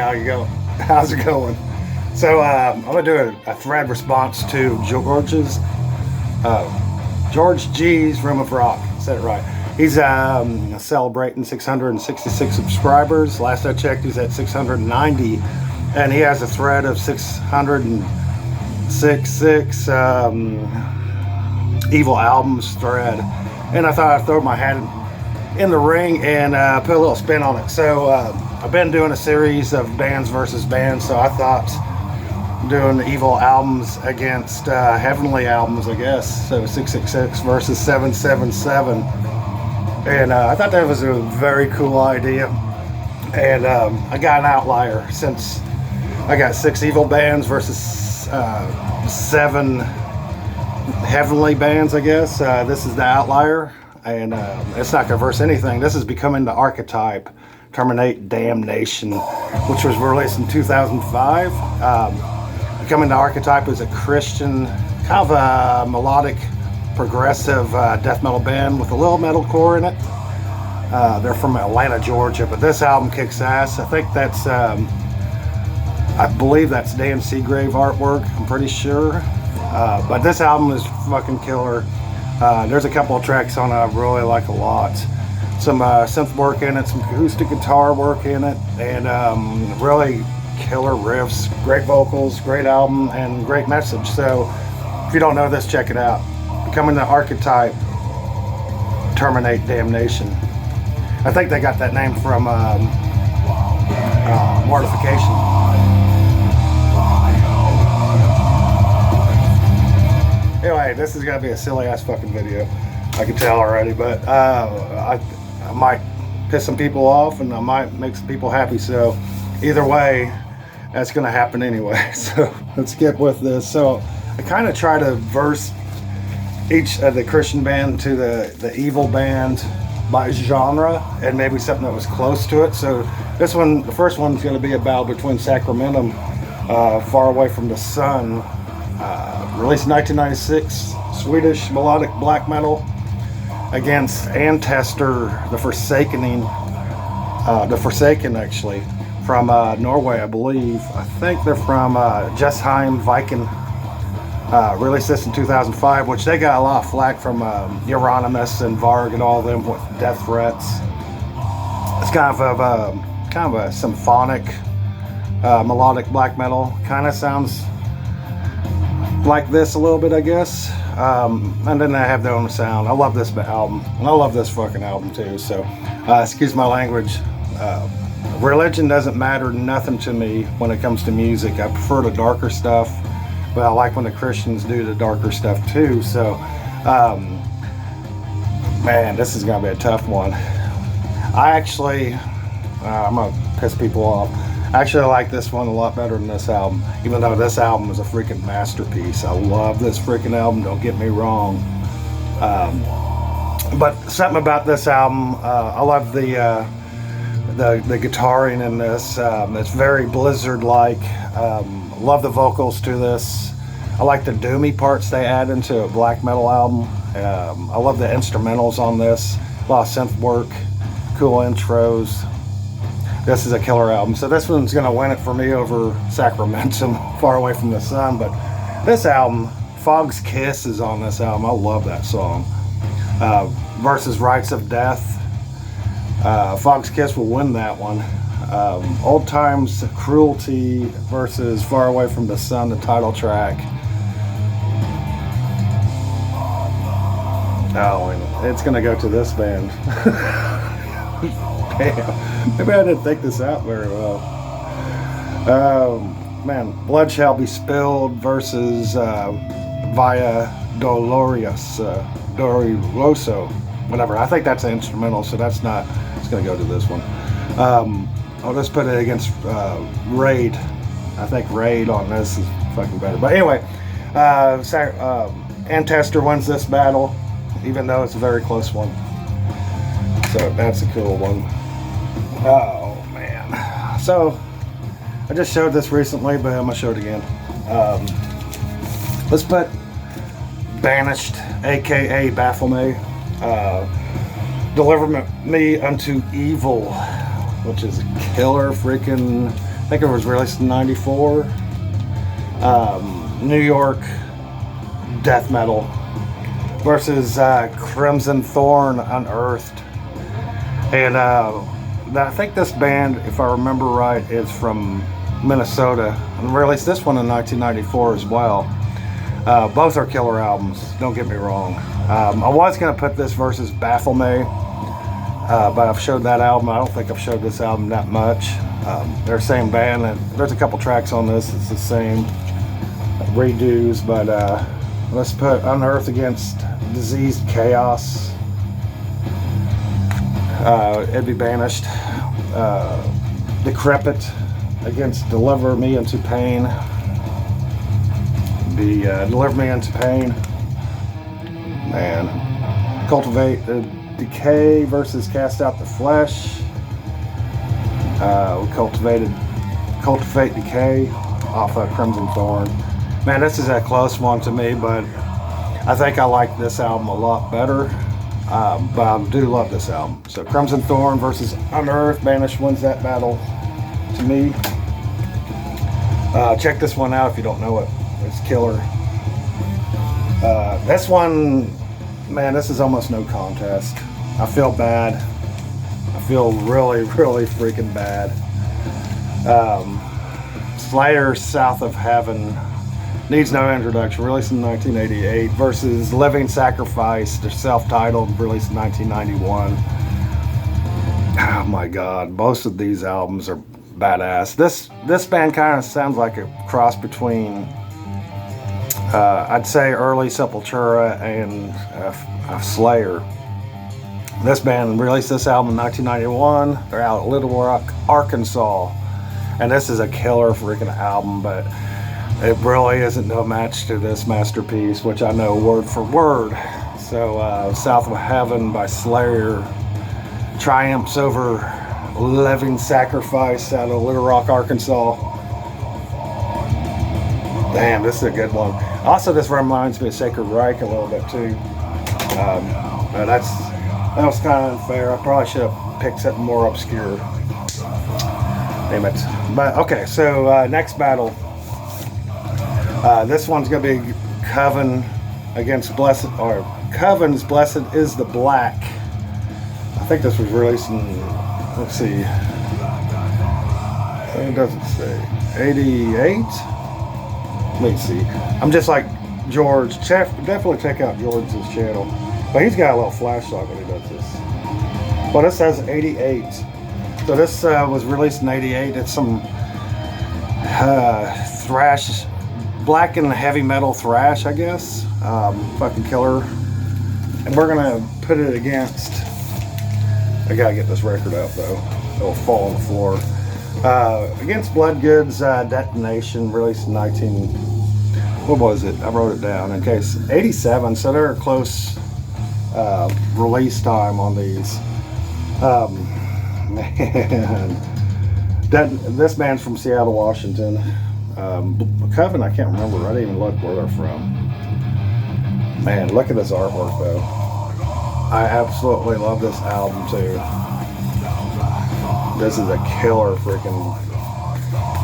how you go? How's it going? So I'm gonna do a thread response to George G's Room of Rock. Said it right. He's celebrating 666 subscribers. Last I checked, he's at 690, and he has a thread of 666 evil albums thread. And I thought I'd throw my hat in the ring and put a little spin on it. So I've been doing a series of bands versus bands, so I thought doing evil albums against heavenly albums, I guess. So 666 versus 777. And I thought that was a very cool idea. And I got an outlier, since I got 6 evil bands versus 7 heavenly bands, I guess. This is the outlier. And it's not gonna verse anything. This is Becoming the Archetype, Terminate Damnation, which was released in 2005. Becoming the Archetype is a Christian, kind of a melodic, progressive death metal band with a little metalcore in it. They're from Atlanta, Georgia, but this album kicks ass. I think that's, I believe that's Dan Seagrave artwork, I'm pretty sure. But this album is fucking killer. There's a couple of tracks on it I really like a lot. Some synth work in it, some acoustic guitar work in it, and really killer riffs, great vocals, great album, and great message. So if you don't know this, check it out. Becoming the Archetype, Terminate Damnation. I think they got that name from Mortification. Anyway, this is gonna be a silly ass fucking video. I can tell already, but I might piss some people off and I might make some people happy. So either way, that's gonna happen anyway. So let's get with this. So I kind of try to verse each of the Christian band to the evil band by genre, and maybe something that was close to it. So this one, the first one's gonna be a battle between Sacramentum, Far Away from the Sun, released in 1996, Swedish melodic black metal, against Ancestor, the Forsaken actually, from Norway, I believe. I think they're from Jessheim, Viking. Released this in 2005, which they got a lot of flack from Euronymous and Varg and all of them with death threats. It's kind of a symphonic melodic black metal. Kind of sounds like this a little bit, I guess. And then they have their own sound. I love this album, and I love this fucking album too. So excuse my language. Religion doesn't matter nothing to me when it comes to music. I prefer the darker stuff, but I like when the Christians do the darker stuff too. So man, this is gonna be a tough one. I actually I'm gonna piss people off. I actually like this one a lot better than this album, even though this album is a freaking masterpiece. I love this freaking album, don't get me wrong. But something about this album, I love the guitaring in this. It's very Blizzard-like. Love the vocals to this. I like the doomy parts they add into a black metal album. I love the instrumentals on this. A lot of synth work, cool intros. This is a killer album. So this one's gonna win it for me over Sacramentum, Far Away from the Sun. But this album, Fog's Kiss is on this album. I love that song. Versus Rites of Death. Fog's Kiss will win that one. Old Times Cruelty versus Far Away from the Sun, the title track. Oh, and it's gonna go to this band. Damn, maybe I didn't think this out very well. Man, Blood Shall Be Spilled versus Via Doloroso, whatever. I think that's an instrumental, so that's not. It's gonna go to this one. I'll just put it against Raid. I think Raid on this is fucking better. But anyway, Ancestor wins this battle, even though it's a very close one. So that's a cool one. Oh man. So I just showed this recently, but I'm gonna show it again. Let's put Banished, aka Baphomet, Deliver Me Unto Evil, which is killer freaking. think it was released in '94. New York death metal versus Crimson Thorn Unearthed. And I think this band, if I remember right, is from Minnesota and released this one in 1994 as well. Both are killer albums, don't get me wrong. I was going to put this versus Baffle Me, but I've showed that album. I don't think I've showed this album that much. They're the same band, and there's a couple tracks on this. It's the same redos, but let's put Unearthed against Diseased Chaos. It'd be Banished. Decrepit against Deliver Me Into Pain. Deliver Me Into Pain. Man. Cultivate Decay versus Cast Out the Flesh. We Cultivate Decay off of Crimson Thorn. Man, this is a close one to me, but I think I like this album a lot better. But I do love this album. So Crimson Thorn versus Unearthed. Banished wins that battle to me. Check this one out if you don't know it. It's killer. This one, man, this is almost no contest. I feel bad. I feel really, really freaking bad. Slayer, South of Heaven, needs no introduction, released in 1988, versus Living Sacrifice, they're self-titled, released in 1991. Oh my god, both of these albums are badass. This band kind of sounds like a cross between I'd say early Sepultura and Slayer. This band released this album in 1991. They're out of Little Rock, Arkansas, and this is a killer freaking album, but it really isn't no match to this masterpiece, which I know word for word. So South of Heaven by Slayer triumphs over Living Sacrifice out of Little Rock, Arkansas. Damn, this is a good one. Also, this reminds me of Sacred Reich a little bit too. But that was kind of unfair. I probably should have picked something more obscure. Damn it. But okay, so next battle. This one's gonna be Coven against Blessed, or Coven's Blessed is the Black. I think this was released in, let's see, it doesn't say, 88? Let me see. I'm just like George. Definitely check out George's channel. But he's got a little flashlight when he does this. Well, this says 88. So this was released in 88. It's some thrash, black and heavy metal thrash, I guess. Fucking killer. And we're gonna put it against, I gotta get this record out though. It'll fall on the floor. Against Bloodgood's Detonation, released in what was it? I wrote it down in case. 87, so they're a close release time on these. Man, this band's from Seattle, Washington. Coven, I can't remember. I didn't even look where they're from. Man, look at this artwork though. I absolutely love this album too. This is a killer freaking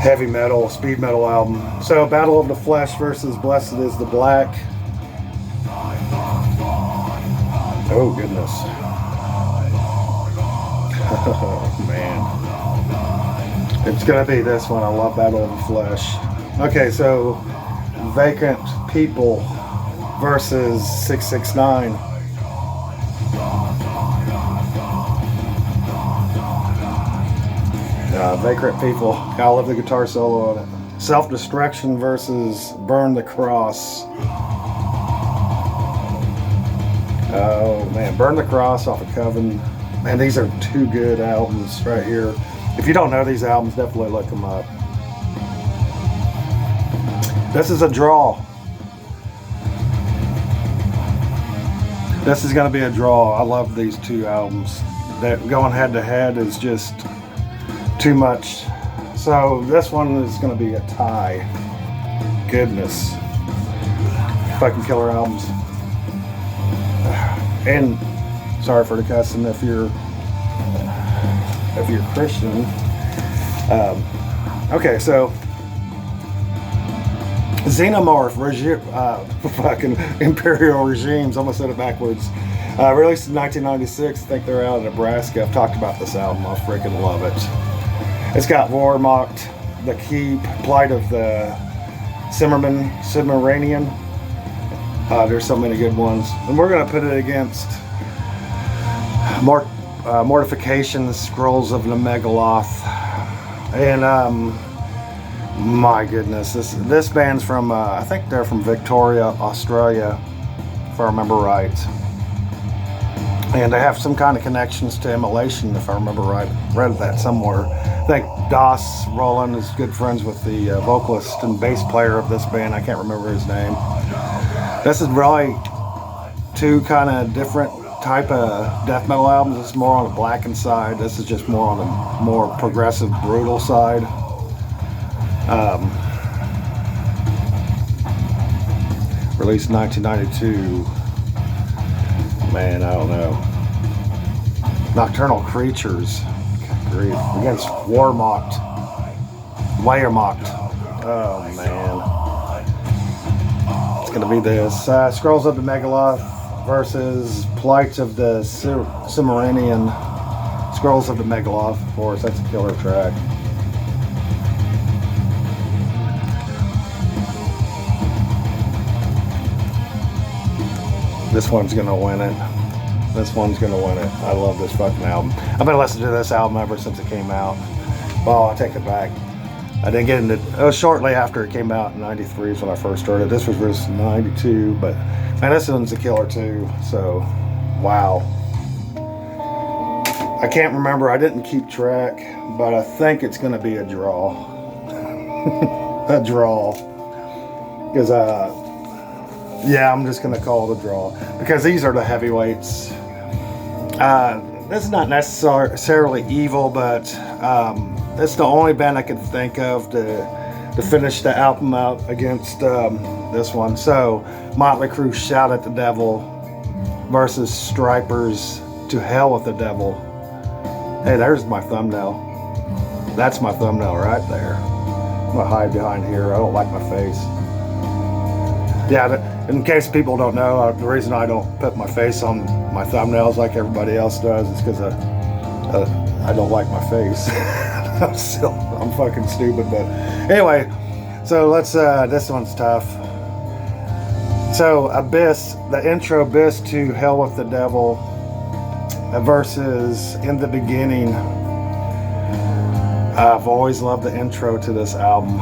heavy metal, speed metal album. So Battle of the Flesh versus Blessed is the Black. Oh goodness. Oh man. It's gonna be this one. I love Battle of the Flesh. Okay, so Vacant People versus 669. Vagrant People. I love the guitar solo on it. Self-Destruction versus Burn the Cross. Oh man, Burn the Cross off of Coven. Man, these are two good albums right here. If you don't know these albums, definitely look them up. This is a draw. This is going to be a draw. I love these two albums. That going head to head is just too much. So this one is going to be a tie. Goodness. Fucking killer albums. And sorry for the cussing if you're Christian. Okay, so Xenomorph fucking Imperial Regimes. Almost said it backwards. Released in 1996. I think they're out of Nebraska. I've talked about this album. I freaking love it. It's got Wehrmacht, The Keep, Plight of the Cimmerian. There's so many good ones. And we're going to put it against Mortification, Scrolls of the Megaloth. And my goodness, this band's from I think they're from Victoria, Australia, if I remember right. And they have some kind of connections to Immolation, if I remember right. Read that somewhere. I think Doss Roland is good friends with the vocalist and bass player of this band. I can't remember his name. This is really two kind of different type of death metal albums. This is more on the blackened side. This is just more on the more progressive, brutal side. Released in 1992. Man, I don't know. Nocturnal Creatures. Good grief. Against Wehrmacht. Oh, man. It's going to be this. Scrolls of the Megaloth versus Plight of the Cimmerian. Scrolls of the Megaloth, of course. That's a killer track. This one's gonna win it. This one's gonna win it. I love this fucking album. I've been listening to this album ever since it came out. Well, I take it back. I didn't get into it. It was shortly after it came out in 93 is when I first heard it. This was released in 92, but man, this one's a killer too. So, wow. I can't remember. I didn't keep track, but I think it's gonna be a draw. A draw. Because, yeah, I'm just going to call it a draw because these are the heavyweights. This is not necessarily evil, but it's the only band I could think of to finish the album out against this one. So, Motley Crue, Shout at the Devil versus Stripers, To Hell with the Devil. Hey, there's my thumbnail. That's my thumbnail right there. I'm going to hide behind here. I don't like my face. Yeah, in case people don't know, the reason I don't put my face on my thumbnails like everybody else does is because I don't like my face. I'm fucking stupid, but anyway, so let's, this one's tough. So Abyss, the intro Abyss to Hell with the Devil versus In the Beginning. I've always loved the intro to this album.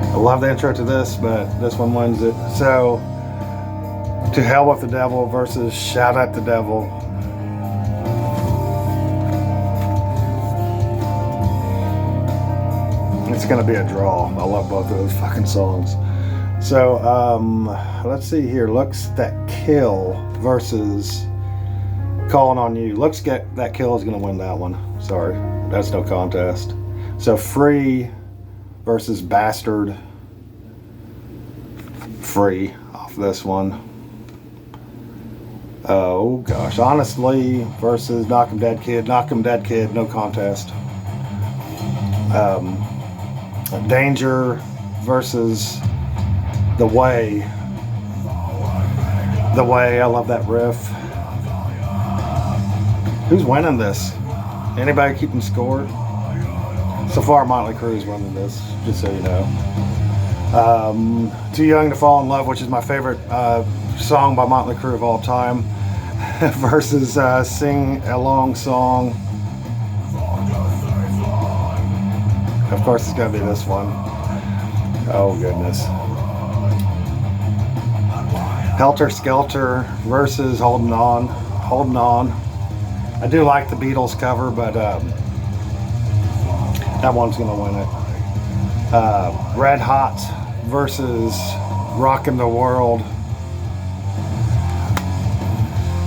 I love the intro to this, but this one wins it. So, To Hell with the Devil versus Shout at the Devil. It's going to be a draw. I love both of those fucking songs. So, let's see here. Looks That Kill versus Calling on You. Looks That Kill is going to win that one. Sorry. That's no contest. So, Free versus Bastard. Free off this one. Oh gosh, Honestly versus Knock 'em Dead Kid. Knock 'em Dead Kid, no contest. Danger versus The Way. The Way, I love that riff. Who's winning this? Anybody keeping score? So far, Motley Crue's winning this, just so you know. Too Young to Fall in Love, which is my favorite song by Motley Crue of all time, versus Sing Along Song. Of course, it's going to be this one. Oh, goodness. Helter Skelter versus Holding On. Holding On. I do like the Beatles cover, but that one's going to win it. Red Hot versus Rockin' the World.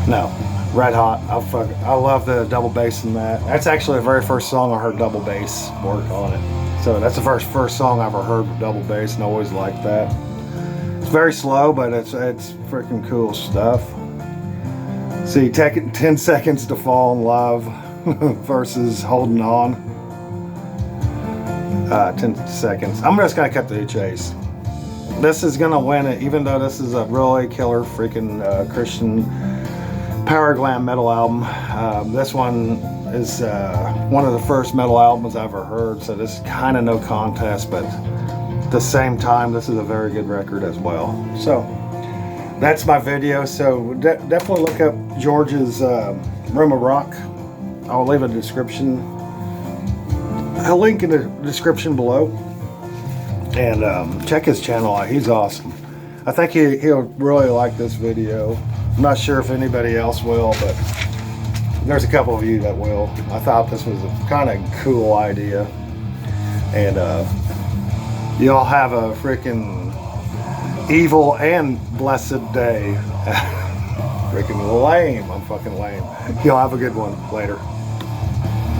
No, Red Hot. I love the double bass in that. That's actually the very first song I heard double bass work on it. So that's the first song I ever heard with double bass, and I always liked that. It's very slow, but it's freaking cool stuff. See, 10 Seconds to Fall in Love versus Holding On. 10 seconds. I'm just gonna cut to the chase. This is gonna win it, even though this is a really killer freaking Christian power glam metal album. This one is one of the first metal albums I ever heard, so this is kind of no contest, but at the same time, this is a very good record as well. So that's my video. So definitely look up George's Room of Rock. I'll leave a link in the description below, and check his channel out. He's awesome. I think he'll really like this video. I'm not sure if anybody else will, but there's a couple of you that will. I thought this was a kind of cool idea, and y'all have a freaking evil and blessed day. Freaking lame. I'm fucking lame. Y'all have a good one. Later.